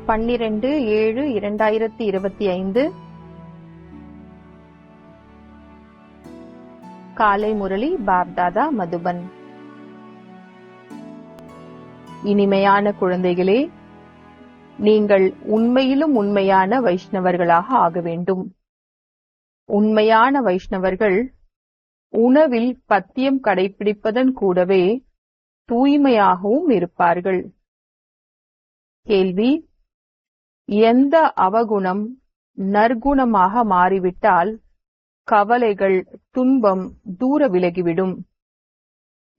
12/7/2025 காலை முரளி பாப்தாதா மதுபன். இனிமையான குழந்தைகளே, நீங்கள் உண்மையிலும் உண்மையான வைஷ்ணவர்களாக ஆக வேண்டும். உண்மையான வைஷ்ணவர்கள் உணவில் பத்தியம் கடைபிடிப்பதன் கூடவே தூய்மையாகவும் இருப்பார்கள். கேள்வி: எந்த அவகுணம் நற்குணமாக மாறிவிட்டால் கவலைகள், துன்பம் தூர விலகிவிடும்?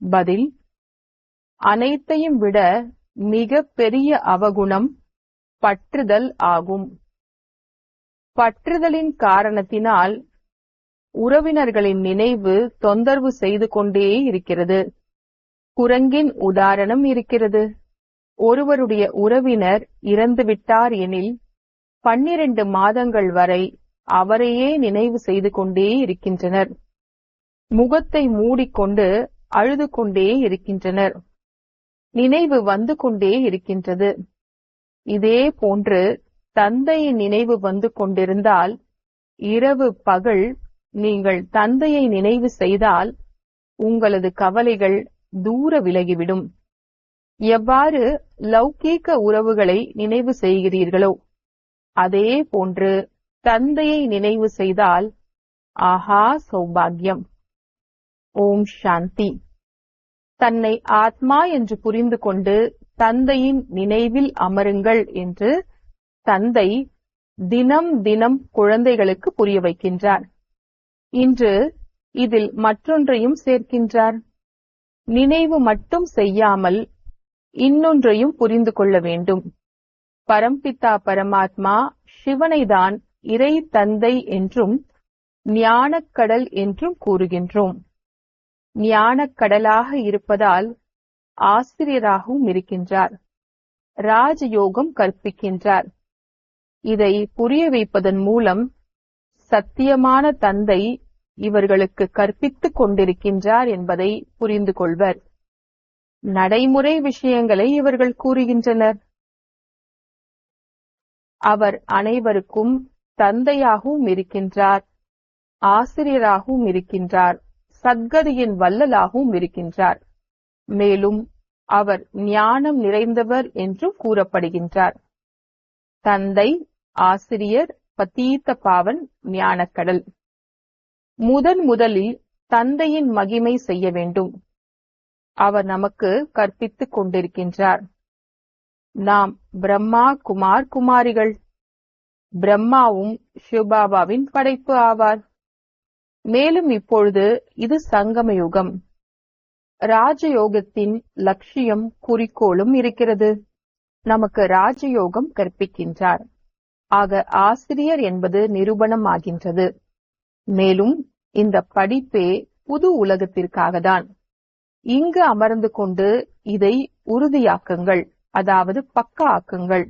பதில்: அனைத்தையும் விட மிக பெரிய அவகுணம் பற்றுதல் ஆகும். பற்றுதலின் காரணத்தினால் உறவினர்களின் நினைவு தொந்தரவு செய்து கொண்டே இருக்கிறது. குரங்கின் உதாரணம் இருக்கிறது. ஒருவருடைய உறவினர் இறந்துவிட்டார் எனில் 12 மாதங்கள் வரை அவரையே நினைவு செய்து கொண்டே இருக்கின்றனர். முகத்தை மூடிக்கொண்டு அழுது கொண்டே இருக்கின்றனர். நினைவு வந்து கொண்டே இருக்கின்றது. இதே போன்று தந்தையின் நினைவு வந்து கொண்டிருந்தால், இரவு பகல் நீங்கள் தந்தையை நினைவு செய்தால் உங்களது கவலைகள் தூர விலகிவிடும். எவ்வாறு லௌகீக உறவுகளை நினைவு செய்கிறீர்களோ அதே போன்று தந்தையை நினைவு செய்தால் ஆஹா சௌபாகியம். ஓம் சாந்தி. தன்னை ஆத்மா என்று புரிந்து கொண்டு தந்தையின் நினைவில் அமருங்கள் என்று தந்தை தினம் தினம் குழந்தைகளுக்கு புரிய வைக்கின்றார். இன்று இதில் மற்றொன்றையும் சேர்க்கின்றார். நினைவு மட்டும் செய்யாமல் இன்னொன்றையும் புரிந்து கொள்ள வேண்டும். பரம்பிதா பரமாத்மா சிவனைதான் இறை தந்தை என்றும் ஞானக்கடல் என்றும் கூறுகின்றோம். ஞானக்கடலாக இருப்பதால் ஆசிரியராகவும் இருக்கின்றார். ராஜயோகம் கற்பிக்கின்றார். இதை புரிய வைப்பதன் மூலம் சத்தியமான தந்தை இவர்களுக்கு கற்பித்துக் கொண்டிருக்கின்றார் என்பதை புரிந்து கொள்வர். நடைமுறை விஷயங்களை இவர்கள் கூறுகின்றனர். அவர் அனைவருக்கும் தந்தையாகவும் இருக்கின்றார், ஆசிரியராகவும் இருக்கின்றார், சத்கதியின் வள்ளலாகவும் இருக்கின்றார். மேலும் அவர் ஞானம் நிறைந்தவர் என்றும் கூறப்படுகின்றார். தந்தை, ஆசிரியர், பதீத்த பாவன், ஞானக்கடல். முதலில் தந்தையின் மகிமை செய்ய வேண்டும். அவர் நமக்கு கற்பித்துக் கொண்டிருக்கின்றார். நாம் பிரம்மா குமார் குமாரிகள். பிரம்மாவும் சிவபாபாவின் படைப்பு ஆவார். மேலும் இப்பொழுது இது சங்கம யுகம். ராஜயோகத்தின் லட்சியம் குறிக்கோளும் இருக்கிறது. நமக்கு ராஜயோகம் கற்பிக்கின்றார். ஆக ஆசிரியர் என்பது நிரூபணம் ஆகின்றது. மேலும் இந்த படிப்பே புது உலகத்திற்காகத்தான். இங்கு அமர்ந்து கொண்டு இதை உறுதியாக்குங்கள், அதாவது பக்கா ஆக்குங்கள்.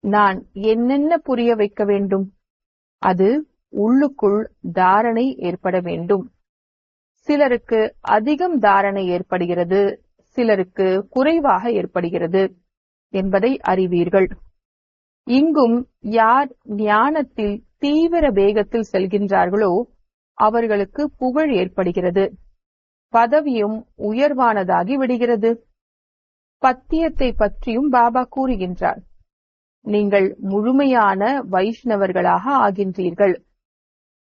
நான் என்னென்ன புரிய வைக்க வேண்டும்? அது உள்ளுக்குள் தாரணை ஏற்பட வேண்டும். சிலருக்கு அதிகம் தாரணை ஏற்படுகிறது, சிலருக்கு குறைவாக ஏற்படுகிறது என்பதை அறிவீர்கள். இங்கும் யார் ஞானத்தில் தீவிர வேகத்தில் செல்கின்றார்களோ அவர்களுக்கு புகழ் ஏற்படுகிறது. பதவியும் உயர்வானதாகி விடுகிறது. பத்தியத்தை பற்றியும் பாபா கூறுகின்றார். நீங்கள் முழுமையான வைஷ்ணவர்களாக ஆகின்றீர்கள்.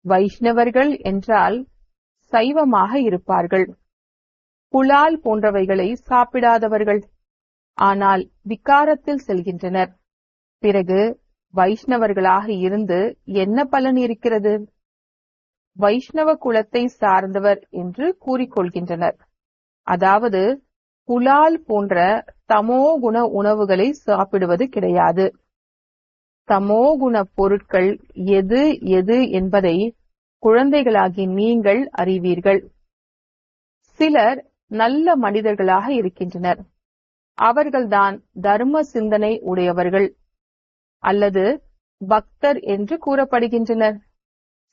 வைஷ்ணவர்கள் என்றால் சைவமாக இருப்பார்கள். புலால் போன்றவைகளை சாப்பிடாதவர்கள். ஆனால் விகாரத்தில் செல்கின்றனர். பிறகு வைஷ்ணவர்களாக இருந்து என்ன பலன் இருக்கிறது? வைஷ்ணவ குலத்தை சார்ந்தவர் என்று கூறிக்கொள்கின்றனர். அதாவது புலால் போன்ற தமோகுண உணவுகளை சாப்பிடுவது கிடையாது. தமோகுண பொருட்கள் எது எது என்பதை குழந்தைகளாகி நீங்கள் அறிவீர்கள். சிலர் நல்ல மனிதர்களாக இருக்கின்றனர். அவர்கள்தான் தர்ம சிந்தனை உடையவர்கள் அல்லது பக்தர் என்று கூறப்படுகின்றனர்.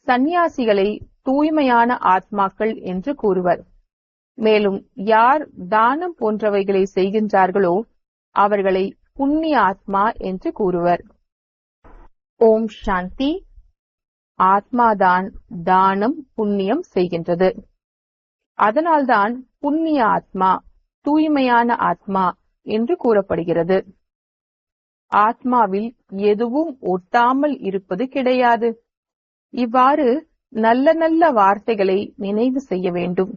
சந்நியாசிகளை தூய்மையான ஆத்மாக்கள் என்று கூறுவர். மேலும் யார் தானம் போன்றவைகளை செய்கின்றார்களோ அவர்களை புண்ணிய ஆத்மா என்று கூறுவர். ஓம் சாந்தி. ஆத்மாதான் தானம் புண்ணியம் செய்கின்றது. அதனால்தான் புண்ணிய ஆத்மா, தூய்மையான ஆத்மா என்று கூறப்படுகிறது. ஆத்மாவில் எதுவும் ஒட்டாமல் இருப்பது கிடையாது. இவ்வாறு நல்ல நல்ல வார்த்தைகளை நினைவு செய்ய வேண்டும்.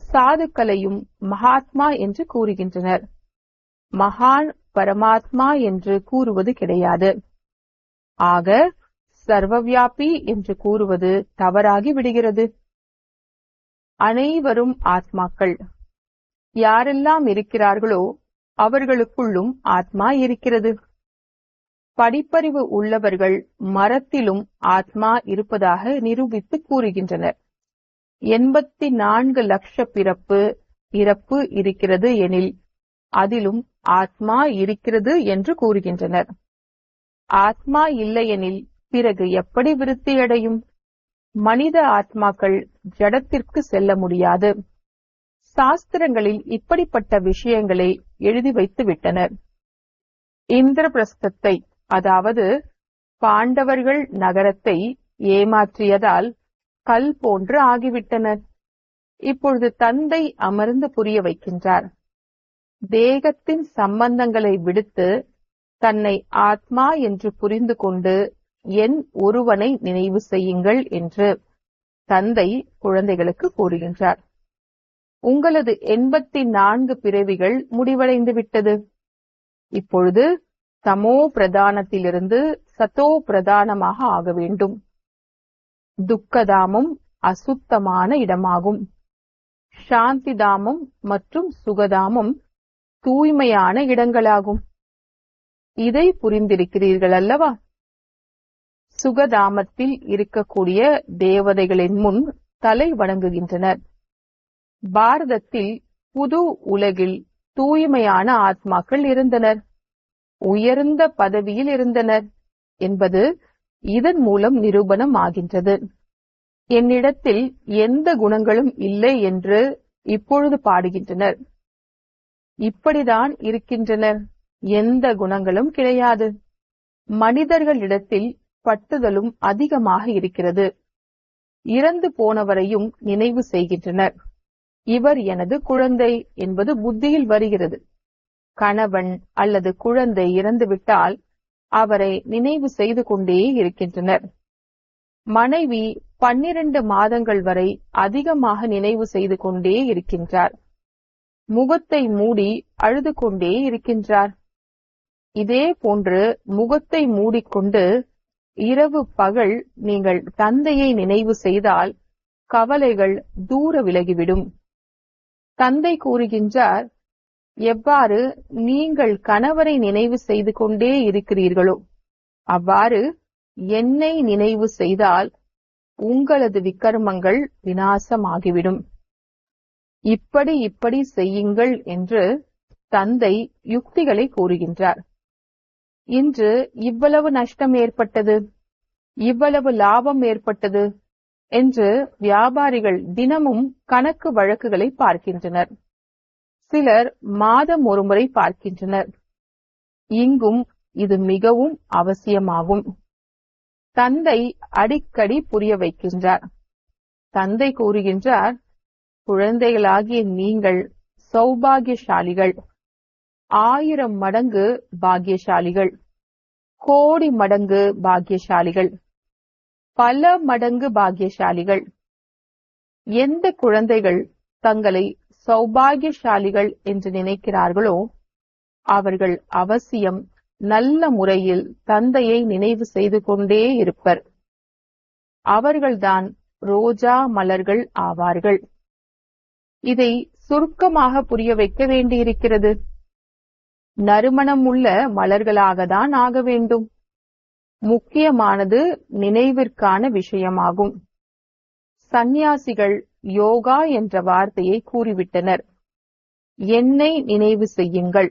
சாதுக்களையும் மகாத்மா என்று கூறுகின்றனர். மகான் பரமாத்மா என்று கூறுவது கிடையாது. ஆக சர்வவியாபி என்று கூறுவது தவறாகி விடுகிறது. அனைவரும் ஆத்மாக்கள். யாரெல்லாம் இருக்கிறார்களோ அவர்களுக்குள்ளும் ஆத்மா இருக்கிறது. படிப்பறிவு உள்ளவர்கள் மரத்திலும் ஆத்மா இருப்பதாக நிரூபித்து கூறுகின்றனர். 84 லட்ச இறப்பு இருக்கிறது எனில் அதிலும் ஆத்மா இருக்கிறது என்று கூறுகின்றனர். ஆத்மா இல்லையெனில் பிறகு எப்படி விருத்தியடையும்? மனித ஆத்மாக்கள் ஜடத்திற்கு செல்ல முடியாது. சாஸ்திரங்களில் இப்படிப்பட்ட விஷயங்களை எழுதி வைத்து விட்டனர். இந்திரபிரஸ்தத்தை, அதாவது பாண்டவர்கள் நகரத்தை ஏமாற்றியதால் கல் போன்று ஆகிவிட்டனர். இப்பொழுது தந்தை அமர்ந்து புரிய வைக்கின்றார். தேகத்தின் சம்பந்தங்களை விடுத்து தன்னை ஆத்மா என்று புரிந்து கொண்டு என் ஒருவனை நினைவு செய்யுங்கள் என்று தந்தை குழந்தைகளுக்கு கூறுகின்றார். உங்களது 84 பிறவிகள் முடிவடைந்து விட்டது. இப்பொழுது தமோ பிரதானத்திலிருந்து சத்தோ பிரதானமாக ஆக வேண்டும். துக்கதாமம் அசுத்தமான இடமாகும். சாந்திதாமம் மற்றும் சுகதாமம் தூய்மையான இடங்களாகும். இதை புரிந்திருக்கிறீர்கள் அல்லவா? சுகதாமத்தில் இருக்கக்கூடிய தேவதைகளின் முன் தலை வணங்குகின்றனர். பாரதத்தில் புது உலகில் தூய்மையான ஆத்மாக்கள் இருந்தனர், உயர்ந்த பதவியில் இருந்தனர் என்பது இதன் மூலம் நிரூபணம் ஆகின்றது. என்னிடத்தில் எந்த குணங்களும் இல்லை என்று இப்பொழுது பாடுகின்றனர். இப்படிதான் இருக்கின்றனர். எந்த குணங்களும் கிடையாது. மனிதர்களிடத்தில் பட்டுதலும் அதிகமாக இருக்கிறது. இறந்து போனவரையும் நினைவு செய்கின்றனர். இவர் எனது குழந்தை என்பது புத்தியில் வருகிறது. கணவன் அல்லது குழந்தை இறந்துவிட்டால் அவரை நினைவு செய்து கொண்டே இருக்கின்றனர். மனைவி 12 மாதங்கள் வரை அதிகமாக நினைவு செய்து கொண்டே இருக்கின்றார். முகத்தை மூடி அழுது கொண்டே இருக்கின்றார். இதே போன்று முகத்தை மூடிக்கொண்டு இரவு பகல் நீங்கள் தந்தையை நினைவு செய்தால் கவலைகள் தூர விலகிவிடும். தந்தை கூறுகின்றார், எவ்வாறு நீங்கள் கணவரை நினைவு செய்து கொண்டே இருக்கிறீர்களோ அவ்வாறு என்னை நினைவு செய்தால் உங்களது விக்கர்மங்கள் விநாசமாகிவிடும். இப்படி செய்யுங்கள் என்று தந்தை யுக்திகளை கூறுகின்றார். இன்று இவ்வளவு நஷ்டம் ஏற்பட்டது, இவ்வளவு லாபம் ஏற்பட்டது என்று வியாபாரிகள் தினமும் கணக்கு வழக்குகளை பார்க்கின்றனர். சிலர் மாதம் ஒருமுறை பார்க்கின்றனர். இங்கும் இது மிகவும் அவசியமாகும். தந்தை அடிக்கடி புரிய வைக்கின்றார். தந்தை கூறுகின்றார், குழந்தைகளாகிய நீங்கள் சௌபாகியசாலிகள், 1000 மடங்கு பாக்கியசாலிகள், கோடி மடங்கு பாக்கியசாலிகள், பல மடங்கு பாக்கியசாலிகள். எந்த குழந்தைகள் தங்களை சௌபாகியசாலிகள் என்று நினைக்கிறார்களோ அவர்கள் அவசியம் நல்ல முறையில் தந்தையை நினைவு செய்து கொண்டே இருப்பர். அவர்கள்தான் ரோஜா மலர்கள் ஆவார்கள். இதை சுருக்கமாக புரிய வைக்க வேண்டியிருக்கிறது. நறுமணம் உள்ள மலர்களாகத்தான் ஆக வேண்டும். முக்கியமானது நினைவிற்கான விஷயமாகும். சந்நியாசிகள் யோகா என்ற வார்த்தையை கூறிவிட்டனர். என்னை நினைவு செய்யுங்கள்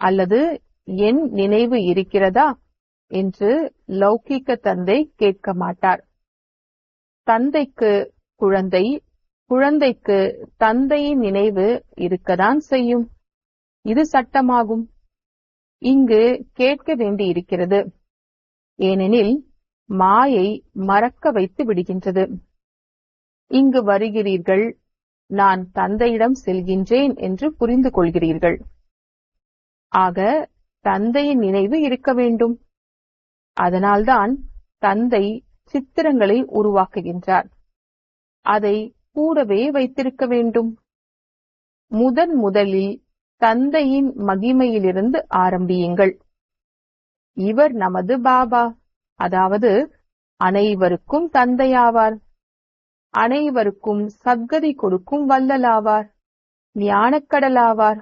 அல்லது என் நினைவு இருக்கிறதா என்று லௌகிக்க தந்தை கேட்க மாட்டார். தந்தைக்கு குழந்தை, குழந்தைக்கு தந்தையின் நினைவு இருக்கத்தான் செய்யும். இது சட்டமாகும். இங்கு கேட்க வேண்டியிருக்கிறது. ஏனெனில் மாயை மறக்க வைத்து விடுகின்றது. இங்கு வருகிறீர்கள், நான் தந்தையிடம் செல்கின்றேன் என்று புரிந்து கொள்கிறீர்கள். ஆக தந்தையின் நினைவு இருக்க வேண்டும். அதனால்தான் தந்தை சித்திரங்களை உருவாக்குகின்றார். அதை கூடவே வைத்திருக்க வேண்டும். முதலில் தந்தையின் மகிமையிலிருந்து ஆரம்பியுங்கள். இவர் நமது பாபா, அதாவது அனைவருக்கும் தந்தையாவார். அனைவருக்கும் சத்கதி கொடுக்கும் வல்லலாவார். ஞானக்கடலாவார்.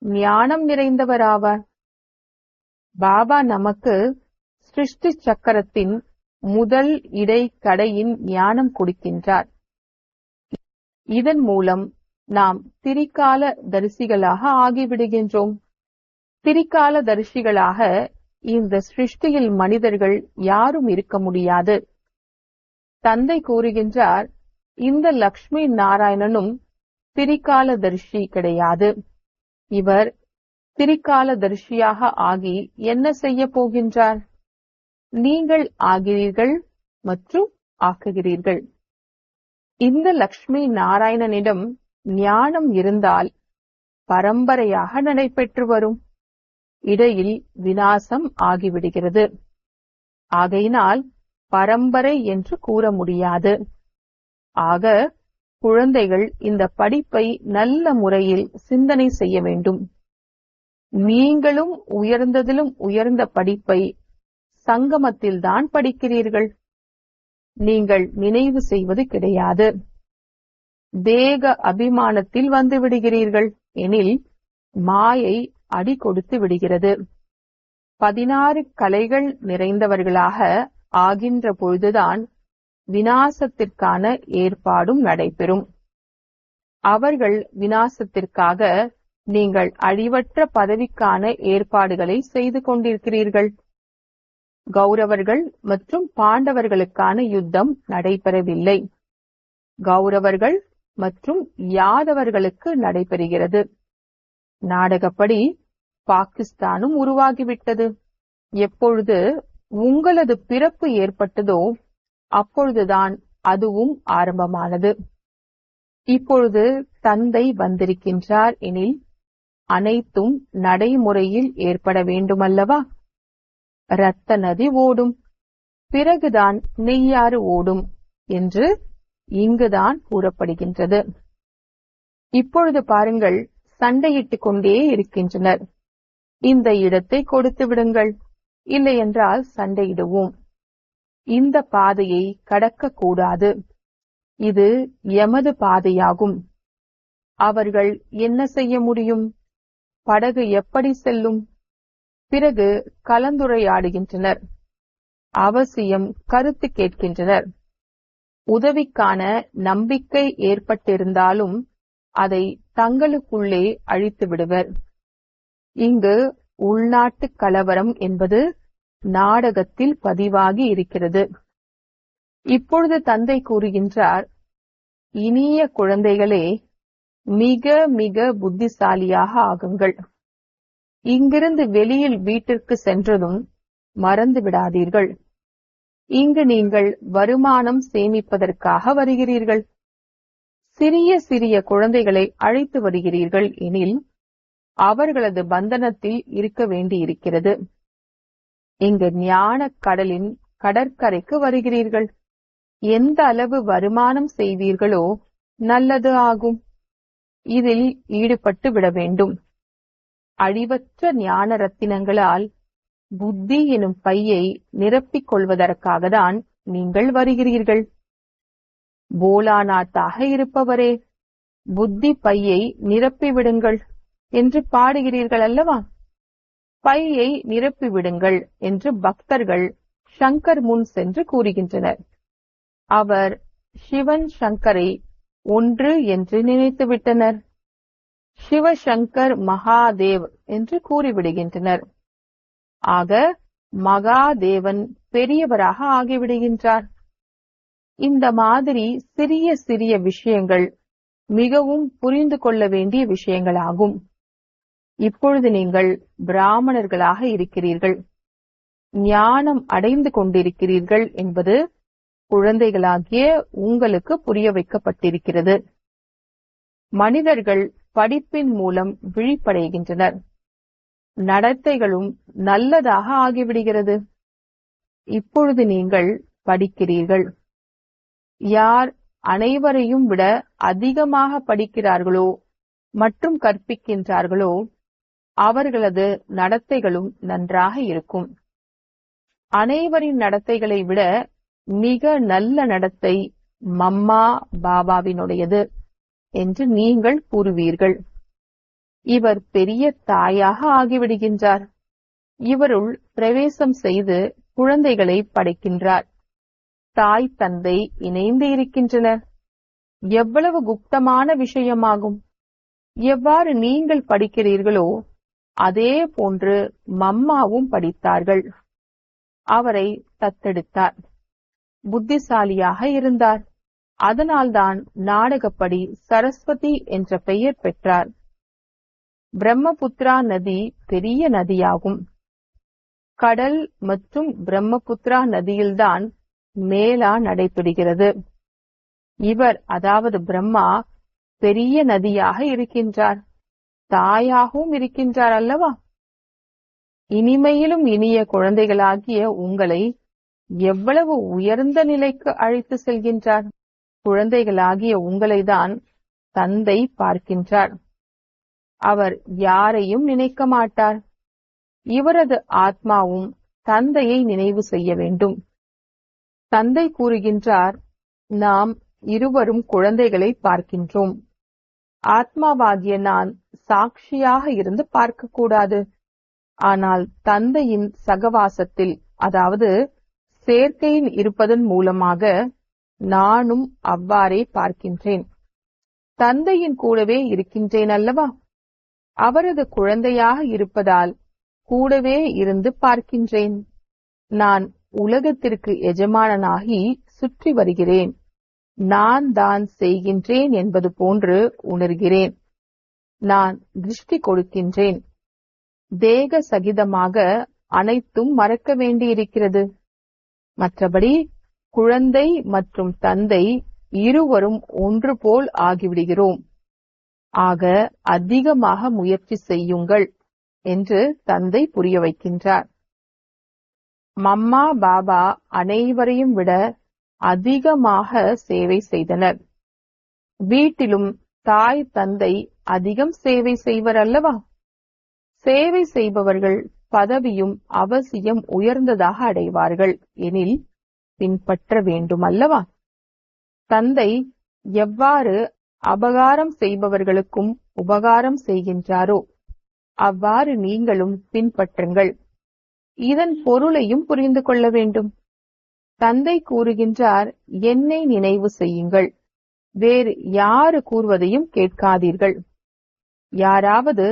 ஞானம் நிறைந்தவராவார். பாபா நமக்கு சிருஷ்டி சக்கரத்தின் முதல் இடைக்கடையின் ஞானம் கொடுக்கின்றார். இதன் மூலம் நாம் திரிகால தரிசிகளாக ஆகிவிடுகின்றோம். திரிகால தரிசிகளாக இந்த சிருஷ்டியில் மனிதர்கள் யாரும் இருக்க முடியாது. தந்தை கூறுகின்றார், இந்த லக்ஷ்மி நாராயணனும் திரிகால தரிசி கிடையாது. இவர் திரிகால தரிசியாக ஆகி என்ன செய்ய போகின்றார்? நீங்கள் ஆகிறீர்கள் மற்றும் ஆக்குகிறீர்கள். இந்த லக்ஷ்மி நாராயணனிடம் ஞானம் இருந்தால் பரம்பரையாக நடைபெற்று வரும். இடையில் விநாசம் ஆகிவிடுகிறது. ஆகையினால் பரம்பரை என்று கூற முடியாது. ஆக குழந்தைகள் இந்த படிப்பை நல்ல முறையில் சிந்தனை செய்ய வேண்டும். நீங்களும் உயர்ந்ததிலும் உயர்ந்த படிப்பை சங்கமத்தில்தான் படிக்கிறீர்கள். நீங்கள் நினைவு செய்வது கிடையாது. தேக அபிமானத்தில் வந்து விடுகிறீர்கள் எனில் மாயை அடி கொடுத்து விடுகிறது. 16 கலைகள் நிறைந்தவர்களாக ஆகின்ற பொழுதுதான் விநாசத்திற்கான ஏற்பாடும் நடைபெறும். அவர்கள் விநாசத்திற்காக நீங்கள் அழிவற்ற பதவிக்கான ஏற்பாடுகளை செய்து கொண்டிருக்கிறீர்கள். கௌரவர்கள் மற்றும் பாண்டவர்களுக்கான யுத்தம் நடைபெறவில்லை. கௌரவர்கள் மற்றும் யாதவர்களுக்கு நடைபெறுகிறது. நாடகப்படி பாகிஸ்தானும் உருவாகிவிட்டது. எப்பொழுது உங்களது பிறப்பு ஏற்பட்டதோ அப்பொழுதுதான் அதுவும் ஆரம்பமானது. இப்பொழுது தந்தை வந்திருக்கின்றார் எனில் அனைத்தும் நடைமுறையில் ஏற்பட வேண்டுமல்லவா? இரத்த நதி ஓடும், பிறகுதான் நெய்யாறு ஓடும் என்று இங்குதான் கூறப்படுகின்றது. இப்பொழுது பாருங்கள், சண்டையிட்டுக் கொண்டே இருக்கின்றனர். இந்த இடத்தை கொடுத்து விடுங்கள், இல்லையென்றால் சண்டையிடுவோம். இந்த பாதையை கடக்க கூடாது. இது எமது பாதையாகும். அவர்கள் என்ன செய்ய முடியும்? படகு எப்படி செல்லும்? பிறகு கலந்துரையாடுகின்றனர். அவசியம் கருத்து கேட்கின்றனர். உதவிக்கான நம்பிக்கை ஏற்பட்டிருந்தாலும் அதை தங்களுக்குள்ளே அழித்து விடுவர். இங்கு உள்நாட்டு கலவரம் என்பது நாடகத்தில் பதிவாகி இருக்கிறது. இப்பொழுது தந்தை கூறுகின்றார், இனிய குழந்தைகளே, மிக மிக புத்திசாலியாக ஆகுங்கள். இங்கிருந்து வெளியில் வீட்டிற்கு சென்றதும் மறந்து விடாதீர்கள். இங்கு நீங்கள் வருமானம் சேமிப்பதற்காக வருகிறீர்கள். சிறிய சிறிய குழந்தைகளை அழைத்து வருகிறீர்கள் எனில் அவர்களது பந்தனத்தில் இருக்க வேண்டியிருக்கிறது. இங்கு ஞான கடலின் கடற்கரைக்கு வருகிறீர்கள். எந்த அளவு வருமானம் செய்வீர்களோ நல்லது ஆகும். இதில் ஈடுபட்டு விட வேண்டும். அழிவற்ற ஞான ரத்தினங்களால் புத்தி எனும் பையை நிரப்பிக் கொள்வதற்காக தான் நீங்கள் வருகிறீர்கள். போலாநாத்தாக இருப்பவரே, புத்தி பையை நிரப்பிவிடுங்கள் என்று பாடுகிறீர்கள் அல்லவா? பையை நிரப்பிவிடுங்கள் என்று பக்தர்கள் சங்கர் முன் சென்று கூறுகின்றனர். அவர் சிவன் சங்கரை ஒன்று என்று நினைத்துவிட்டனர். சிவசங்கர் மகாதேவ் என்று கூறிவிடுகின்றனர். ஆக மகாதேவன் பெரியவராக ஆகிவிடுகின்றார். இந்த மாதிரி சிறிய சிறிய விஷயங்கள் மிகவும் புரிந்து கொள்ள வேண்டிய விஷயங்களாகும். இப்பொழுது நீங்கள் பிராமணர்களாக இருக்கிறீர்கள், ஞானம் அடைந்து கொண்டிருக்கிறீர்கள் என்பது குழந்தைகளாகிய உங்களுக்கு புரிய வைக்கப்பட்டிருக்கிறது. மனிதர்கள் படிப்பின் மூலம் விழிப்படைகின்றனர். நடத்தைகளும் நல்லதாக ஆகிவிடுகிறது. இப்பொழுது நீங்கள் படிக்கிறீர்கள். யார் அனைவரையும் விட அதிகமாக படிக்கிறார்களோ மற்றும் கற்பிக்கின்றார்களோ அவர்களது நடத்தைகளும் நன்றாக இருக்கும். அனைவரின் நடத்தைகளை விட மிக நல்ல நடத்தை மம்மா பாபாவினுடையது என்று நீங்கள் கூறுவீர்கள். இவர் பெரிய தாயாக ஆகிவிடுகின்றார். இவருள் பிரவேசம் செய்து குழந்தைகளை படைக்கின்றார். தாய் தந்தை இணைந்து இருக்கின்றனர். எவ்வளவு குப்தமான விஷயமாகும். எவ்வாறு நீங்கள் படிக்கிறீர்களோ அதே போன்று மம்மாவும் படித்தார்கள். அவரை தத்தெடுத்தார். புத்திசாலியாக இருந்தார். அதனால்தான் நாடகப்படி சரஸ்வதி என்ற பெயர் பெற்றார். பிரம்மபுத்திரா நதி பெரிய நதியாகும். கடல் மற்றும் பிரம்மபுத்திரா நதியில்தான் மேலா நடைபெறுகிறது. இவர் அதாவது பிரம்மா பெரிய நதியாக இருக்கின்றார், தாயாகவும் இருக்கின்றார் அல்லவா? இனிமையிலும் இனிய குழந்தைகளாகிய உங்களை எவ்வளவு உயர்ந்த நிலைக்கு அழைத்து செல்கின்றார். குழந்தைகளாகிய உங்களைதான் தந்தை பார்க்கின்றார். அவர் யாரையும் நினைக்க மாட்டார். இவரது ஆத்மாவும் தந்தையை நினைவு செய்ய வேண்டும். தந்தை கூறுகின்றார், நாம் இருவரும் குழந்தைகளை பார்க்கின்றோம். ஆத்மாவாகிய நான் சாட்சியாக இருந்து பார்க்கக்கூடாது. ஆனால் தந்தையின் சகவாசத்தில், அதாவது சேர்க்கையில் இருப்பதன் மூலமாக நானும் அவ்வாறே பார்க்கின்றேன். தந்தையின் கூடவே இருக்கின்றேன் அல்லவா? அவரது குழந்தையாக இருப்பதால் கூடவே இருந்து பார்க்கின்றேன். நான் உலகத்திற்கு எஜமானனாகி சுற்றி வருகிறேன். நான் தான் செய்கின்றேன் என்பது போன்று உணர்கிறேன். நான் திருஷ்டி கொடுக்கின்றேன். தேக சகிதமாக அனைத்தும் மறக்க வேண்டியிருக்கிறது. மற்றபடி குழந்தை மற்றும் தந்தை இருவரும் ஒன்று போல் ஆகிவிடுகிறோம். ஆக அதிகமாக முயற்சி செய்யுங்கள் என்று தந்தை புரிய வைக்கின்றார். மம்மா பாபா அனைவரையும் விட அதிகமாக சேவை செய்தனர். வீட்டிலும் தாய் தந்தை அதிகம் சேவை செய்வர் அல்லவா? சேவை செய்பவர்கள் பதவியும் அவசியம் உயர்ந்ததாக அடைவார்கள் எனில் பின்பற்ற வேண்டும் அல்லவா? தந்தை எவ்வாறு அபகாரம் செய்பவர்களுக்கும் உபகாரம் செய்கின்றாரோ அவ்வாறு நீங்களும் பின்பற்றுங்கள். இதன் பொருளையும் புரிந்து கொள்ள வேண்டும். தந்தை கூறுகின்றார், என்னை நினைவு செய்யுங்கள். வேறு யாரு கூறுவதையும் கேட்காதீர்கள். யாராவது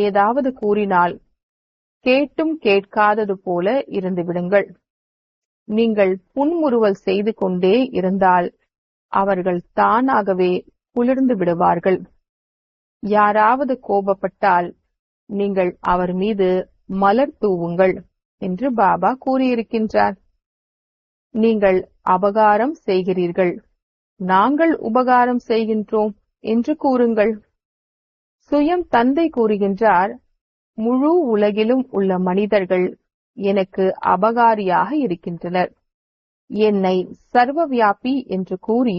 ஏதாவது கூறினால் கேட்டும் கேட்காதது போல இருந்து விடுங்கள். நீங்கள் புன்முறுவல் செய்து கொண்டே இருந்தால் அவர்கள் தானாகவே குளிர்ந்து விடுவார்கள். யாராவது கோபப்பட்டால் நீங்கள் அவர் மீது மலர் தூவுங்கள் என்று பாபா கூறியிருக்கின்றார். நீங்கள் அபகாரம் செய்கிறீர்கள், நாங்கள் உபகாரம் செய்கின்றோம் என்று கூறுங்கள். சுயம் தந்தை கூறுகின்றார், முழு உலகிலும் உள்ள மனிதர்கள் எனக்கு அபகாரியாக இருக்கின்றனர். என்னை சர்வவியாபி என்று கூறி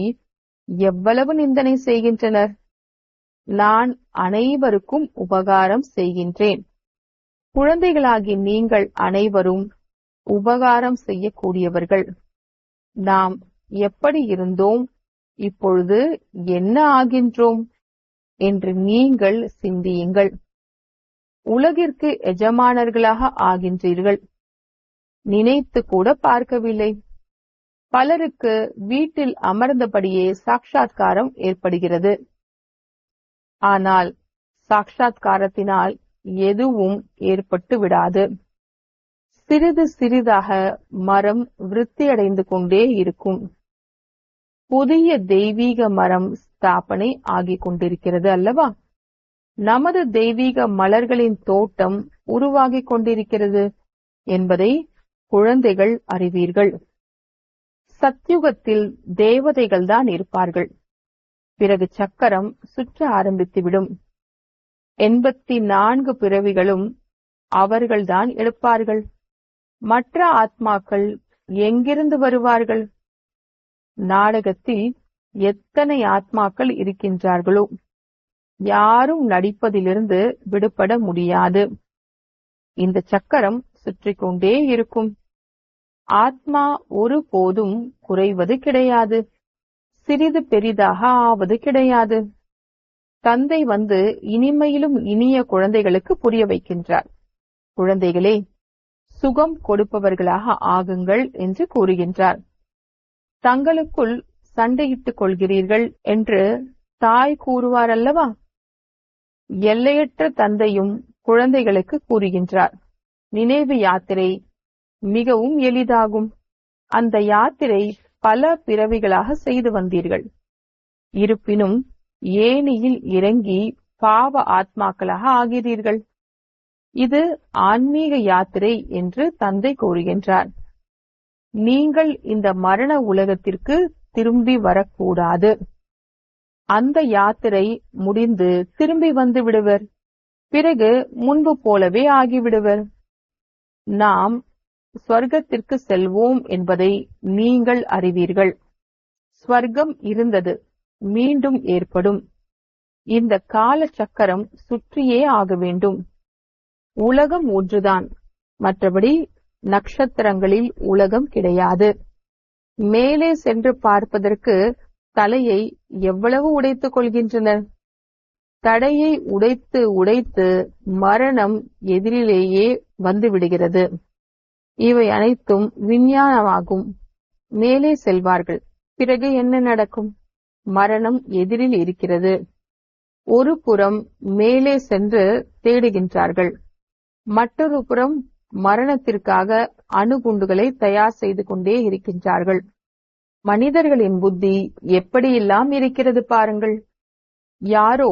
எவ்வளவு நிந்தனை செய்கின்றனர். நான் அனைவருக்கும் உபகாரம் செய்கின்றேன். குழந்தைகளாகி நீங்கள் அனைவரும் உபகாரம் செய்யக்கூடியவர்கள். நாம் எப்படி இருந்தோம், இப்பொழுது என்ன ஆகின்றோம் என்று நீங்கள் சிந்தியுங்கள். உலகிற்கு எஜமானர்களாக ஆகின்றீர்கள். நினைத்து கூட பார்க்கவில்லை. பலருக்கு வீட்டில் அமர்ந்தபடியே சாட்சாத்காரம் ஏற்படுகிறது. ஆனால் சாட்சாத்காரத்தினால் எதுவும் ஏற்பட்டு விடாது. சிறிது சிறிதாக மரம் விருத்தியடைந்து கொண்டே இருக்கும். புதிய தெய்வீக மரம் ஸ்தாபனை ஆகிக் கொண்டிருக்கிறது அல்லவா? நமது தெய்வீக மலர்களின் தோட்டம் உருவாகிக் கொண்டிருக்கிறது என்பதை குழந்தைகள் அறிவீர்கள். சத்யுகத்தில் தேவதைகள் தான் இருப்பார்கள். பிறகு சக்கரம் சுற்ற ஆரம்பித்துவிடும். 84 பிறவிகளும் அவர்கள்தான் எடுப்பார்கள். மற்ற ஆத்மாக்கள் எங்கிருந்து வருவார்கள்? நாடகத்தில் எத்தனை ஆத்மாக்கள் இருக்கின்றார்களோ யாரும் நடிப்பதிலிருந்து விடுபட முடியாது. இந்த சக்கரம் சுற்றிக் கொண்டே இருக்கும். ஆத்மா ஒருபோதும் குறைவது கிடையாது, சிறிது பெரிதாக ஆவது கிடையாது. தந்தை வந்து இனிமையிலும் இனிய குழந்தைகளுக்கு புரிய வைக்கின்றார். குழந்தைகளே, சுகம் கொடுப்பவர்களாக ஆகுங்கள் என்று கூறுகின்றார். தங்களுக்குள் சண்டையிட்டுக் கொள்கிறீர்கள் என்று தாய் கூறுவார் அல்லவா? எல்லையற்ற தந்தையும் குழந்தைகளுக்கு கூறுகின்றார், நினைவு யாத்திரை மிகவும் எளிதாகும். அந்த யாத்திரை பல பிறவிகளாக செய்து வந்தீர்கள். இருப்பினும் ஏணியில் இறங்கி பாவ ஆத்மாக்களாக ஆகிறீர்கள். இது ஆன்மீக யாத்திரை என்று தந்தை கூறுகின்றார். நீங்கள் இந்த மரண உலகத்திற்கு திரும்பி வரக்கூடாது. அந்த யாத்திரை முடிந்து திரும்பி வந்து விடுவர். பிறகு முன்பு போலவே ஆகிவிடுவர். நாம் ஸ்வர்க்கத்திற்கு செல்வோம் என்பதை நீங்கள் அறிவீர்கள். ஸ்வர்க்கம் இருந்தது, மீண்டும் ஏற்படும். இந்த கால சக்கரம் சுற்றியே ஆக வேண்டும். உலகம் ஒன்றுதான், மற்றபடி நட்சத்திரங்களில் உலகம் கிடையாது. மேலே சென்று பார்ப்பதற்கு தலையை எவ்வளவு உடைத்துக் கொள்கின்றனர். தடையை உடைத்து உடைத்து மரணம் எதிரிலேயே வந்து விடுகிறது. இவை அனைத்தும் விஞ்ஞானமாகும். மேலே செல்வார்கள். பிறகு என்ன நடக்கும்? மரணம் எதிரில் இருக்கிறது. ஒரு புறம் மேலே சென்று தேடுகின்றார்கள், மற்றொரு புறம் மரணத்திற்காக அணுகுண்டுகளை தயார் செய்து கொண்டே இருக்கின்றார்கள். மனிதர்களின் புத்தி எப்படியெல்லாம் இருக்கிறது பாருங்கள். யாரோ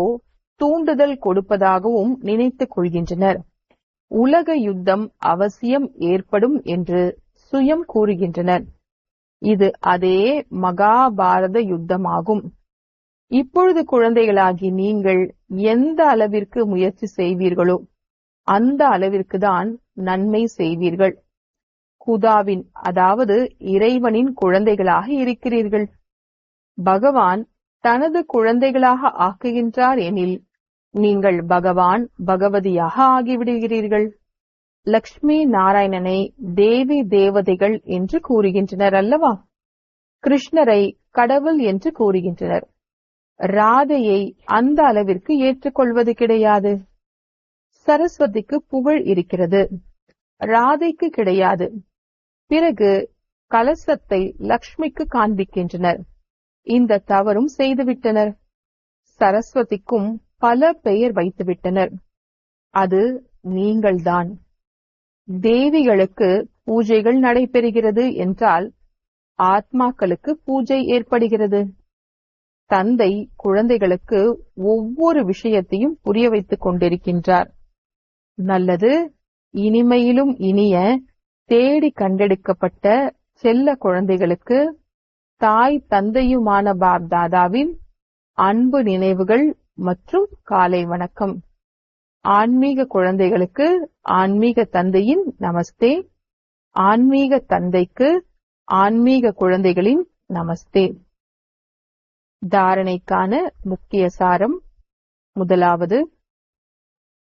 தூண்டுதல் கொடுப்பதாகவும் நினைத்துக் கொள்கின்றனர். உலக யுத்தம் அவசியம் ஏற்படும் என்று சுயம் கூறுகின்றனர். இது அதே மகாபாரத யுத்தமாகும். இப்பொழுது குழந்தைகளாகி நீங்கள் எந்த அளவிற்கு முயற்சி செய்வீர்களோ அந்த அளவிற்கு தான் நன்மை செய்வீர்கள். குதாவின், அதாவது இறைவனின் குழந்தைகளாக இருக்கிறீர்கள். பகவான் தனது குழந்தைகளாக ஆக்குகின்றார் எனில் நீங்கள் பகவான் பகவதியாக ஆகிவிடுகிறீர்கள். லக்ஷ்மி நாராயணனை தேவி தேவதைகள் என்று கூறுகின்றனர் அல்லவா? கிருஷ்ணரை கடவுள் என்று கூறுகின்றனர். ராதையை அந்த அளவிற்கு ஏற்றுக்கொள்வது கிடையாது. சரஸ்வதிக்கு புகழ் இருக்கிறது, ராதைக்கு கிடையாது. பிறகு கலசத்தை லக்ஷ்மிக்கு காண்பிக்கின்றனர். இந்த தவறும் செய்துவிட்டனர். சரஸ்வதிக்கும் பல பெயர் வைத்துவிட்டனர். அது நீங்கள்தான். தேவிகளுக்கு பூஜைகள் நடைபெறுகிறது என்றால் ஆத்மாக்களுக்கு பூஜை ஏற்படுகிறது. தந்தை குழந்தைகளுக்கு ஒவ்வொரு விஷயத்தையும் புரிய வைத்துக் கொண்டிருக்கின்றார். நல்லது, இனிமையிலும் இனிய தேடி கண்டெடுக்கப்பட்ட செல்ல குழந்தைகளுக்கு தாய் தந்தையுமான பாப்தாதாவின் அன்பு நினைவுகள் மற்றும் காலை வணக்கம். ஆன்மீக குழந்தைகளுக்கு ஆன்மீக தந்தையின் நமஸ்தே. ஆன்மீக தந்தைக்கு ஆன்மீக குழந்தைகளின் நமஸ்தே. தாரணைக்கான முக்கிய சாரம். முதலாவது,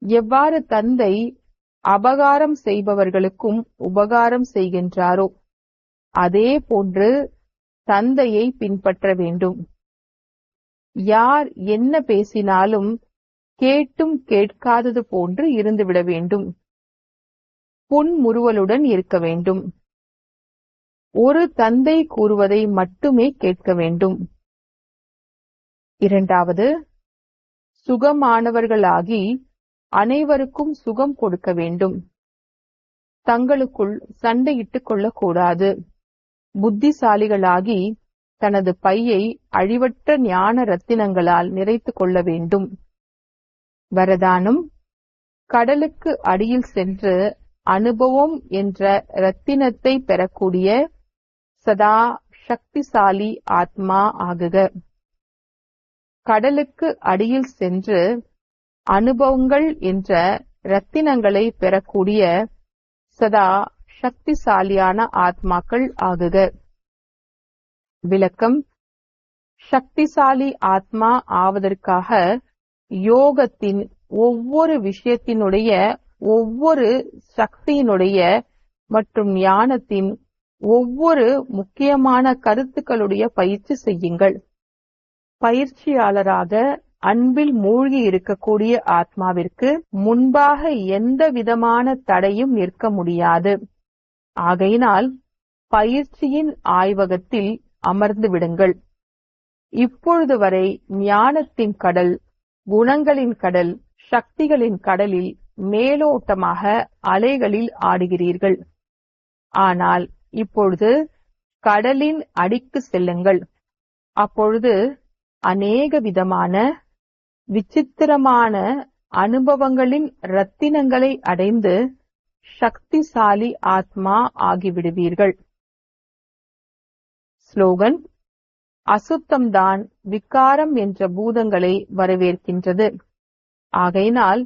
எவ்வாறு தந்தை அபகாரம் செய்பவர்களுக்கும் உபகாரம் செய்கின்றாரோ அதே போன்று தந்தையை பின்பற்ற வேண்டும். யார் என்ன பேசினாலும் கேட்டும் கேட்காதது போன்று இருந்துவிட வேண்டும். புன்முறுவலுடன் இருக்க வேண்டும். ஒரு தந்தை கூறுவதை மட்டுமே கேட்க வேண்டும். இரண்டாவது, சுகமானவர்களாகி அனைவருக்கும் சுகம் கொடுக்க வேண்டும். தங்களுக்குள் சண்டையிட்டுக் கொள்ளக்கூடாது. புத்திசாலிகளாகி தனது பையை அழிவற்ற ஞான ரத்தினங்களால் நிறைத்து கொள்ள வேண்டும். வரதானம்: கடலுக்கு அடியில் சென்று அனுபவம் என்ற ரத்தினத்தை பெறக்கூடிய சதா சக்திசாலி ஆத்மா ஆகுக. கடலுக்கு அடியில் சென்று அனுபவங்கள் என்ற ரத்தினங்களை பெறக்கூடிய சதா சக்திசாலியான ஆத்மாக்கள் ஆகுக. விளக்கம்: சக்திசாலி ஆத்மா ஆவதற்காக யோகத்தின் ஒவ்வொரு விஷயத்தினுடைய, ஒவ்வொரு சக்தியினுடைய மற்றும் ஞானத்தின் ஒவ்வொரு முக்கியமான கருத்துக்களுடைய பயிற்சி செய்யுங்கள். பயிற்சியாளராக அன்பில் மூழ்கி இருக்கக்கூடிய ஆத்மாவிற்கு முன்பாக எந்த விதமான தடையும் நிற்க முடியாது. ஆகையினால் பயிற்சியின் ஆய்வகத்தில் அமர்ந்து விடுங்கள். இப்பொழுது வரை ஞானத்தின் கடல், குணங்களின் கடல், சக்திகளின் கடலில் மேலோட்டமாக அலைகளில் ஆடுகிறீர்கள். ஆனால் இப்பொழுது கடலின் அடிக்கு செல்லுங்கள். அப்பொழுது அநேக விதமான விசித்திரமான அனுபவங்களின் ரத்தினங்களை அடைந்து சக்திசாலி ஆத்மா ஆகிவிடுவீர்கள். ஸ்லோகன்: அசுத்தம்தான் விகாரம் என்ற பூதங்களை வரவேற்கின்றது. ஆகையினால்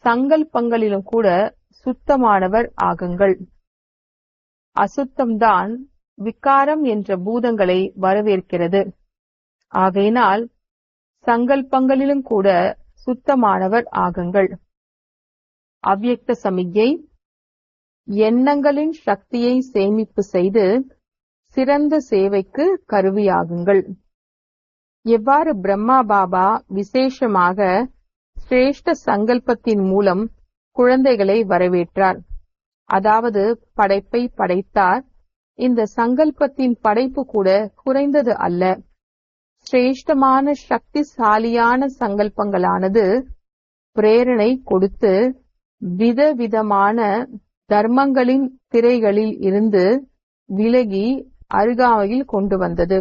சங்கல்பங்களிலும் கூட சுத்தமானவர் ஆகுங்கள். அசுத்தம்தான் விகாரம் என்ற பூதங்களை வரவேற்கிறது. ஆகையினால் சங்கல்பங்களிலும் கூட சுத்தமானவர் ஆகுங்கள். அவ்யக்த சமிக்ஞை: எண்ணங்களின் சக்தியை சேமிப்பு செய்து சிறந்த சேவைக்கு கருவியாகுங்கள். எவ்வாறு பிரம்மா பாபா விசேஷமாக சிரேஷ்ட சங்கல்பத்தின் மூலம் குழந்தைகளை வரவேற்றார், அதாவது படைப்பை படைத்தார். இந்த சங்கல்பத்தின் படைப்பு கூட குறைந்தது அல்ல. சிரேஷ்டமான சக்திசாலியான சங்கல்பங்களானது பிரேரணை கொடுத்து விதவிதமான தர்மங்களின் திரைகளில் இருந்து விலகி அருகாமையில் கொண்டு வந்தது.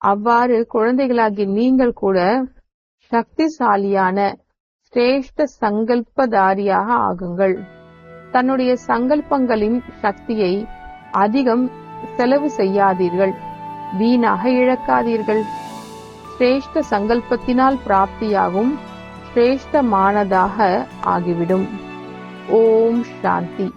அவ்வாறு குழந்தைகளாகி நீங்கள் கூட சக்திசாலியான சிரேஷ்ட சங்கல்பதாரியாக ஆகுங்கள். தன்னுடைய சங்கல்பங்களின் சக்தியை அதிகம் செலவு செய்யாதீர்கள், வீணாக இழக்காதீர்கள். சிரேஷ்ட சங்கல்பத்தினால் பிராப்தியாகும் சிரேஷ்டமானதாக ஆகிவிடும். ஓம் சாந்தி.